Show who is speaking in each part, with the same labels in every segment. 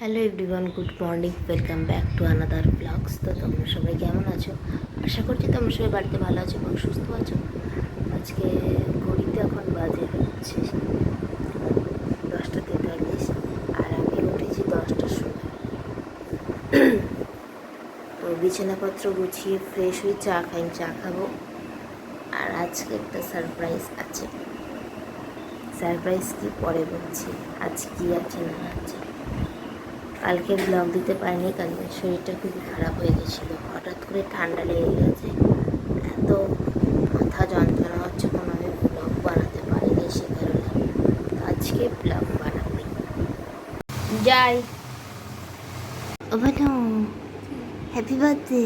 Speaker 1: Hello everyone, good morning, welcome back to another blogs. তো তোমরা সবাই কেমন আছো? আশা করছি তোমরা সবাই বাড়িতে ভালো আছো এবং সুস্থ আছো। আজকে ঘড়িতে এখন বাজে হচ্ছে 10:43, আর আমি উঠেছি 10টার সময়। তো বিছানাপত্র গুছিয়ে ফ্রেশ হয়ে চা খাবো। আর আজকে একটা সারপ্রাইজ আছে। সারপ্রাইজ কি পরে বলছি, আজ কি আছে না আছে। কালকে ব্লগ দিতে পারিনি, কালকে শরীরটা খুবই খারাপ হয়ে গেছিলো। হঠাৎ করে ঠান্ডা লেগে গেছে, এত মাথা যন্ত্রণা হচ্ছে, কোনো আমি ব্লগ বানাতে পারিনি। সে কারণে আজকে ব্লগ বানাবো। যাই ও বানো, হ্যাপি বার্থডে।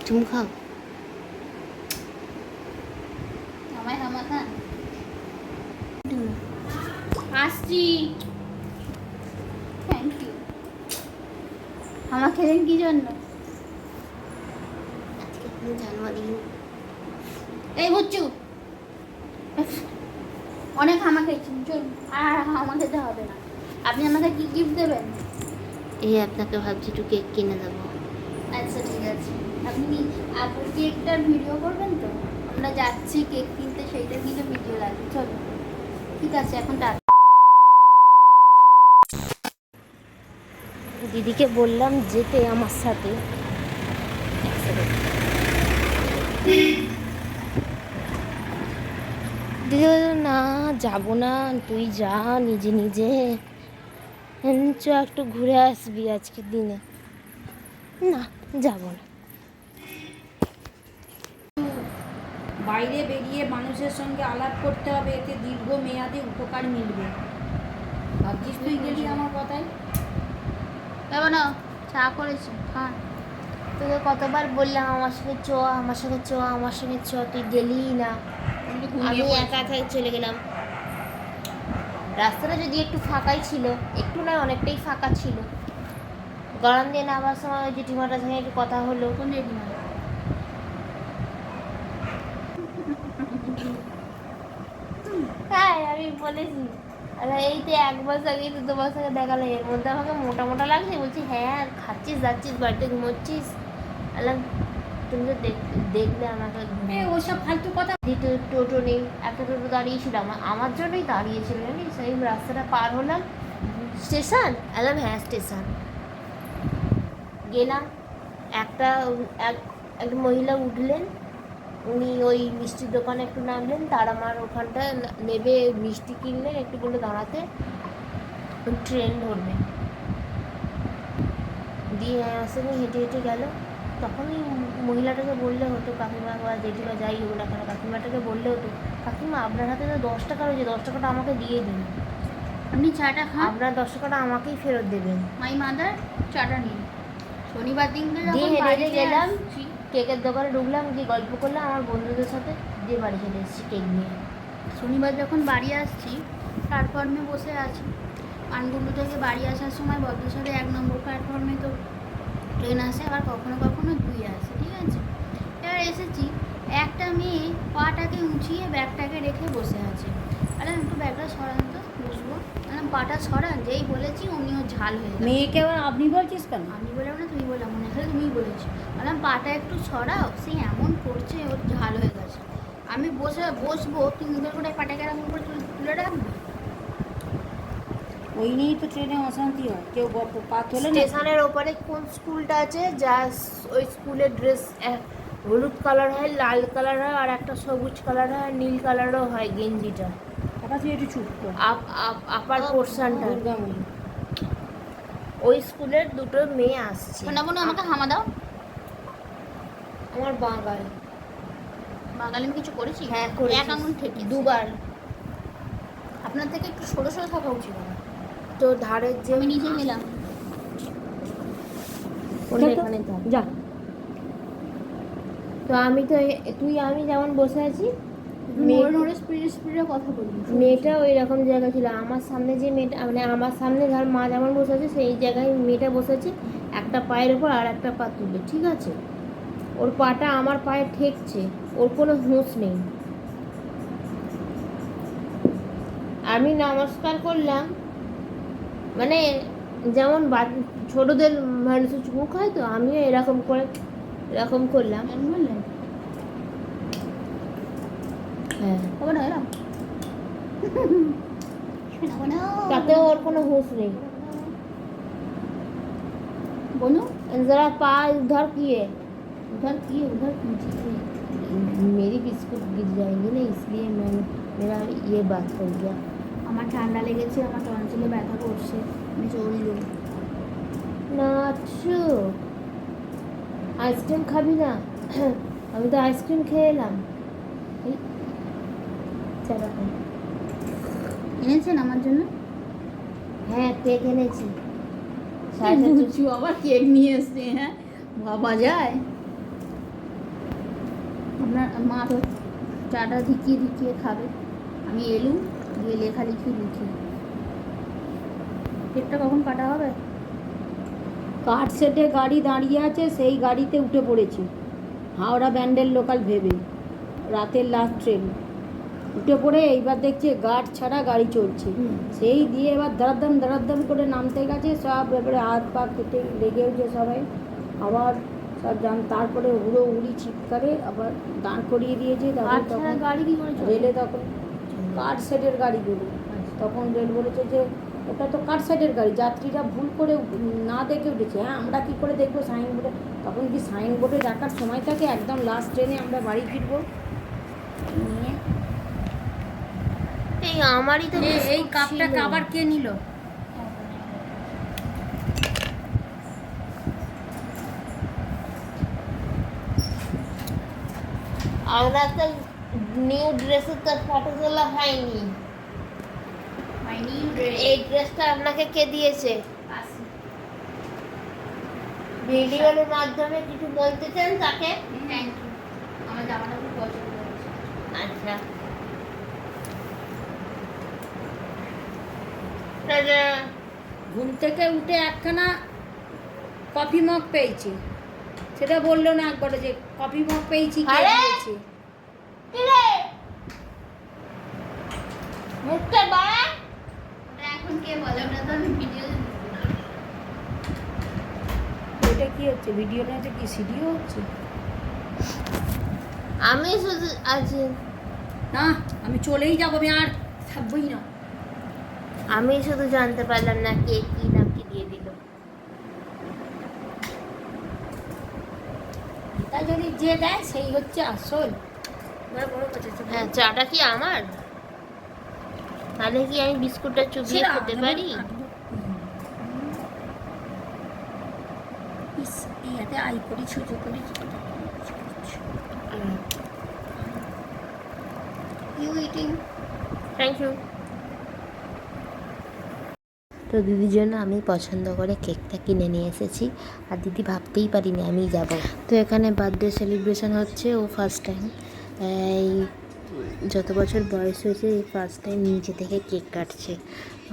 Speaker 1: তুমি খাও।
Speaker 2: আমায় হামা খান আসছি। Thank you. হামা খেলেন কি জন্য?
Speaker 1: আজকে তুমি জন্মদিন।
Speaker 2: এই বুচ্চু, অনেক হামা খেয়েছেন, চল আর হামা খেতে হবে না। আপনি আমাকে কি গিফট দেবেন?
Speaker 1: এই আপনাকে ভাবছি একটু কেক কিনে দেবো।
Speaker 2: আচ্ছা ঠিক আছে, আপনি আপুর কেকটার ভিডিও করবেন তো? আমরা যাচ্ছি কেক কিনতে, সেইটা কিন্তু ভিডিও লাগবে। চলো ঠিক আছে, এখন
Speaker 1: দিদিকে বললাম যেতে আমার সাথে। দিদি বলল, না যাবো না, তুই যা নিজে নিজে, চ একটু ঘুরে আসবি আজকের দিনে। না, যাবো না।
Speaker 3: বাইরে বেরিয়ে মানুষের সঙ্গে আলাপ করতে হবে, এতে দীর্ঘমেয়াদে উপকার মিলবে। ভাবছিস তুই গেলি আমার কথায়?
Speaker 2: যাবো না, চা করেছি খান।
Speaker 1: তোকে কতবার বললাম আমার সঙ্গে চ, আমার সঙ্গে চ, আমার সঙ্গে চ, তুই গেলিই না। আমি একা একাই চলে গেলাম। রাস্তাটা যদি একটু ফাঁকাই ছিল, একটু নয় অনেকটাই ফাঁকা ছিল। গরম দিয়ে নামার সময় ওই জেঠিমাটার সঙ্গে একটু কথা হলো।
Speaker 2: কোন জেঠিমা?
Speaker 1: হ্যাঁ, আমি বলেছি। আরে এই তো 1 মাস আগে তো তোমার সঙ্গে দেখালো, এর মধ্যে আমাকে মোটা মোটা লাগছে। বলছি হ্যাঁ, খাচ্ছিস যাচ্ছিস বাড়িতে ঘুমোচ্ছিস। বললাম তুমি তো দেখলে আমাকে।
Speaker 3: ওসব ফালতু কথা।
Speaker 1: টোটো নেই, একটা টোটো দাঁড়িয়েছিল, আমার জন্যই দাঁড়িয়েছিল জানিস। সেই রাস্তাটা পার হলাম, স্টেশন এলাম, হ্যাঁ স্টেশন গেলাম। একটা একটা মহিলা উঠলেন, উনি ওই মিষ্টির দোকানে একটু নামলেন, তার আমার ওখানটা নেবে মিষ্টি কিনলেন, একটু বলে দাঁড়াতে, ট্রেন ধরবেন। দিয়ে আসলে হেঁটে হেঁটে গেল। তখনই মহিলাটাকে বললে হতো, কাকিমা বা জেঠিমা যাই হোক না কেন, কাকিমাটাকে বললে হতো, কাকিমা আপনার হাতে তো 10 টাকা রয়েছে, 10 টাকাটা আমাকে দিয়ে দিন।
Speaker 2: আপনি চাটা খান,
Speaker 1: আপনার 10 টাকাটা আমাকেই ফেরত দেবেন।
Speaker 2: মাই মাদার চাটা নিন। শনিবার দিনকে
Speaker 1: দিয়ে
Speaker 2: যখন
Speaker 1: হেঁটে হেঁটে
Speaker 2: বাড়িতে
Speaker 1: গেলাম,
Speaker 2: আসছি,
Speaker 1: কেকের দোকানে ঢুকলাম, গিয়ে গল্প করলাম আমার বন্ধুদের সাথে, দিয়ে বাড়ি চলে এসেছি কেক নিয়ে।
Speaker 2: শনিবার যখন বাড়ি আসছি, প্ল্যাটফর্মে বসে আছি। পানগুলো থেকে বাড়ি আসার সময় বদ্রেশ্বরে 1 নম্বর প্ল্যাটফর্মে তো ট্রেন আসে, আবার কখনো কখনো 2 আসে, ঠিক আছে। এবার এসেছি, একটা মেয়ে পাটাকে উঁচিয়ে ব্যাগটাকে রেখে বসে আছে। আরে একটু ব্যাগটা সরান তো, বসবো। পাটা সরান, যেই বলেছি উনিও ঝাল হয়ে গেল।
Speaker 3: মেয়েকে আবার আপনি বলছিস কেন?
Speaker 2: আমি বললাম না, তুমি বললাম, মনে হয় তুমিই বলেছি। বললাম পাটা একটু সরাও, সে এমন করছে, ওর ঝাল হয়ে গেছে। আমি বসবো, তুই মুখের করে পাটাকে এরকম করে তুলে রাখবি।
Speaker 3: ওই নিয়েই তো ট্রেনে অশান্তি হয়, কেউ পা তোলে না।
Speaker 1: স্টেশনের ওপারে কোন স্কুলটা আছে, যা ওই স্কুলের ড্রেস হলুদ কালার হয়, লাল কালার হয়, আর একটা সবুজ কালার হয়, নীল কালারও হয় গেঞ্জিটা।
Speaker 3: টাকা তুই একটু চুপ কর।
Speaker 1: আপার পোর্শনটা,
Speaker 3: দুর্গাময়ী।
Speaker 1: ওই স্কুলের দুটো মেয়ে আসছে।
Speaker 2: শোনা বোন, আমাকে হামা দাও।
Speaker 1: আমার বাঙাল।
Speaker 2: বাঙালি আমি কিছু করেছি?
Speaker 1: হ্যাঁ করেছিস,
Speaker 2: 1 আঙুল থেকে
Speaker 1: 2বার।
Speaker 2: আপনার থেকে একটু সরে সরে থাকা উচিত আমার।
Speaker 1: তো ধারের যে
Speaker 2: আমি নিজেই নিলাম।
Speaker 1: এখানে থাক।
Speaker 3: যা।
Speaker 1: তো আমি তো তুই আমি যেমন বসে আছি,
Speaker 2: নড়ে নড়ে স্পিডে স্পিডে কথা বলি।
Speaker 1: মেয়েটা ওই রকম জায়গা ছিল। আমার সামনে যে মেয়েটা, মানে আমার সামনে ধর মা যেমন বসে আছে, সেই জায়গায় মেয়েটা বসেছে, একটা পায়ের ওপর আর একটা পা তুলে, ঠিক আছে। ওর পাটা আমার পায়ে ঠেকছে, ওর কোনো হুঁশ নেই। আমি নমস্কার করলাম, মানে যেমন ছোটদের মানুষের চুমু খায়, তো আমিও এরকম করলাম।
Speaker 2: বললেন
Speaker 1: হ্যাঁ,
Speaker 2: খবর এলাম
Speaker 1: তাতে ওর কোনো হুঁশ নেই।
Speaker 2: बोलो
Speaker 1: जरा पा उधर किए,
Speaker 2: उधर किए उधर कीजिए।
Speaker 1: मेरी बिस्कुट गिर जाएंगे ना, इसलिए मेरा ये बात हो गया।
Speaker 2: আমার ঠান্ডা লেগেছে, আমার টনসিলে ব্যথা করছে, আমি চলে দেবো।
Speaker 1: নাচু, আইসক্রিম খাবি না? আমি তো আইসক্রিম খেয়ে এলাম। এই, চলো খাই।
Speaker 2: এনেছেন আমার জন্য?
Speaker 1: হ্যাঁ, কেক এনেছি।
Speaker 2: বুঝু আবার কেক নিয়ে এসছে, হ্যাঁ বাবা যায়। আপনার মা তো চাটা ধিকিয়ে ধিকিয়ে খাবে, আমি এলুম গিয়ে লেখালেখি লিখি। কেকটা কখন কাটা হবে?
Speaker 3: কাঠ সেটে গাড়ি দাঁড়িয়ে আছে, সেই গাড়িতে উঠে পড়েছি হাওড়া ব্যান্ডেল লোকাল ভেবে, রাতের লাস্ট ট্রেন। উঠে পড়ে এইবার দেখছে গার্ড ছাড়া গাড়ি চলছে, সেই দিয়ে এবার দাঁড়াদ্দাম করে নামতে গেছে, সব এবারে হাত পা কেটে লেগে উঠে সবাই আবার সব তারপরে হুড়ো হুড়ি চিৎকারে আবার দাঁড় করিয়ে দিয়েছে। তারপর তখন
Speaker 2: গাড়ি কি করে চলে?
Speaker 3: রেলে তখন কাঠ সেটের গাড়িগুলো, তখন রেল বলেছে যে ওটা তো কাঠ সেটের গাড়ি, যাত্রীরা ভুল করে না দেখে উঠেছে। হ্যাঁ, আমরা কি করে দেখবো সাইনবোর্ডে? তখন কি সাইনবোর্ডে রাখার সময় থাকে? একদম লাস্ট ট্রেনে আমরা বাড়ি ফিরবো নিয়ে।
Speaker 1: এই আমারই তো
Speaker 3: এই কাপটা আবার কে নিল?
Speaker 1: আমরা তো নিউ ড্রেসের তো ফটো তোলা হয়নি। এই ড্রেসটা আপনাকে কে দিয়েছে? ভিডিওর মাধ্যমে কিছু বলতে চান তাকে?
Speaker 2: থ্যাংক ইউ, আমার জামাটা খুব পছন্দ হয়েছে।
Speaker 1: আচ্ছা,
Speaker 3: ঘুম থেকে উঠে একখানা কফি মগ পেয়েছি, সেটা বললো না একবারে যে কফি মগ পেয়েছি, কে
Speaker 1: আরে!
Speaker 3: দিয়েছে?
Speaker 1: মুখটা বাড়া।
Speaker 2: এখন কে বলে? ওটা তো আমি ভিডিও
Speaker 3: এটা কি হচ্ছে? ভিডিও না, এটা কি সিডিও হচ্ছে?
Speaker 1: আমি শুধু আছি,
Speaker 3: না, আমি চলেই যাবো, আমি আর থাকবোই না।
Speaker 1: আমি শুধু জানতে পারলাম না কে কি নাম কি দিয়ে দিল।
Speaker 3: তা যদি যে দেয় সেই হচ্ছে আসল।
Speaker 1: হ্যাঁ, চাটা কি আমার? তাহলে কি আমি বিস্কুটটা চুবিয়ে খেতে পারি?
Speaker 3: ইয়াতে আই করি, ছুঁচো করি।
Speaker 1: You eating? Thank you. তো দিদির জন্য আমি পছন্দ করে কেকটা কিনে নিয়ে এসেছি, আর দিদি ভাবতেই পারিনি আমি যাব। তো এখানে বার্থডে সেলিব্রেশন হচ্ছে, ও ফার্স্ট টাইম, এই যত বছর বয়স হয়েছে এই ফার্স্ট টাইম নিচে থেকে কেক কাটছে।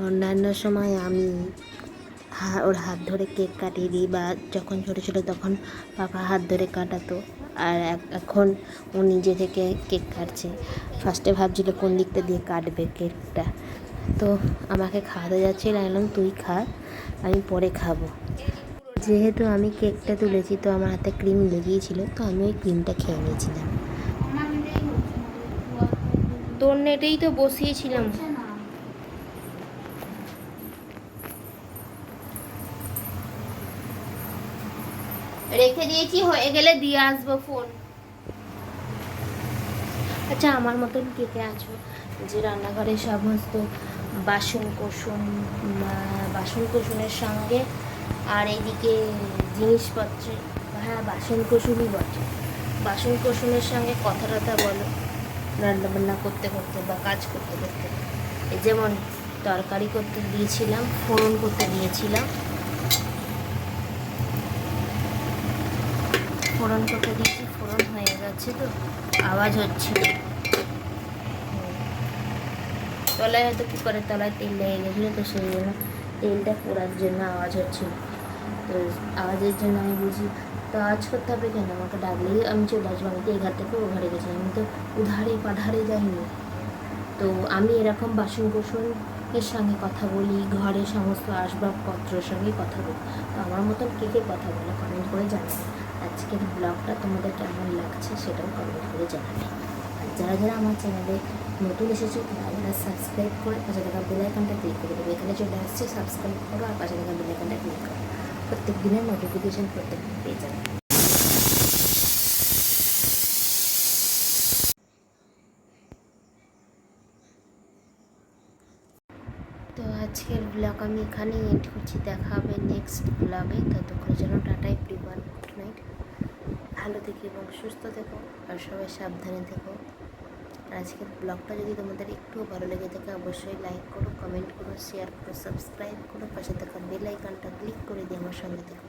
Speaker 1: অন্যান্য সময় আমি ওর হাত ধরে কেক কাটিয়ে দিই, বা যখন ছোটো ছোটো তখন পাপা হাত ধরে কাটাতো, আর এখন ও নিজে থেকে কেক কাটছে। ফার্স্টে ভাবছিল কোন দিকটা দিয়ে কাটবে কেকটা, তো আমাকে খাওয়াতে যাচ্ছিল, বললাম তুই খা, আমি পরে খাবো। যেহেতু আমি কেকটা তুলেছি, তো আমার হাতে ক্রিম লেগেছিল, তো আমি ওই ক্রিমটা খেয়ে নিয়েছিলাম।
Speaker 2: আমার এটাই হচ্ছে
Speaker 1: তোর নেটেই তো বসিয়েছিলাম।
Speaker 2: না।
Speaker 1: রেখে দিয়েছি, হয়ে গেলে দিয়ে আসবো ফোন। আচ্ছা, আমার মতন কে কে আছো যে রান্নাঘরের সমস্ত বাসন কোসনের সঙ্গে আর এইদিকে জিনিসপত্রের, হ্যাঁ বাসন কোসনই বটে, বাসন কোসনের সঙ্গে কথা টথা বলো রান্নাবান্না করতে করতে বা কাজ করতে করতে। এই যেমন তরকারি করতে দিয়েছিলাম, ফোড়ন করতে দিয়েছিলাম, ফোড়ন করতে দিয়েছি, ফোড়ন হয়ে যাচ্ছে, তো আওয়াজ হচ্ছে তলায়, হয়তো কুকারের তলায় তেল লেগে গেছিলো, তো সেই জন্য তেলটা পোড়ার জন্য আওয়াজ হচ্ছিল। তো আওয়াজের জন্য আমি বুঝি তো আওয়াজ করতে হবে কেন, আমাকে ডাকলেই আমি চলে আসবো। আমি তো এই ঘর থেকে ও ঘরে গেছি, আমি তো উধারে পাধারে যাইনি। তো আমি এরকম বাসন কোসন শখের সঙ্গে কথা বলি, ঘরের সমস্ত আসবাবপত্রের সঙ্গে কথা বলি। তো আমার মতন কে কে কথা বলে কমেন্ট করে জানাবে। আজকের ব্লগটা তোমাদের কেমন লাগছে সেটাও কমেন্ট করে জানাবে। আর যারা যারা আমার চ্যানেলে নতুন এসেছে তারা সাবস্ক্রাইব করে পাশে থাকা বেল আইকনটা ক্লিক করে দেবে। এখানে চলে আসছে সাবস্ক্রাইব করো আর পাশে থাকা বেল আইকনটা ক্লিক করো, প্রত্যেক দিনের নোটিফিকেশান প্রত্যেকদিন পেয়ে যাবে। তো আজকের ব্লগ আমি এখানেই এন্ড করছি, দেখা হবে নেক্সট ব্লগে। ততক্ষণের জন্য টাটা এভরিওয়ান, গুড নাইট। ভালো থেকো এবং সুস্থ থেকো আর সবাই সাবধানে থেকো। আর আজকের ব্লগটা যদি তোমাদের একটুও ভালো লেগে থাকে অবশ্যই লাইক করো, কমেন্ট করো, শেয়ার করো, সাবস্ক্রাইব করো, পাশে থাকা বেল আইকনটা ক্লিক করে দিয়ে আমার সঙ্গে থেকো।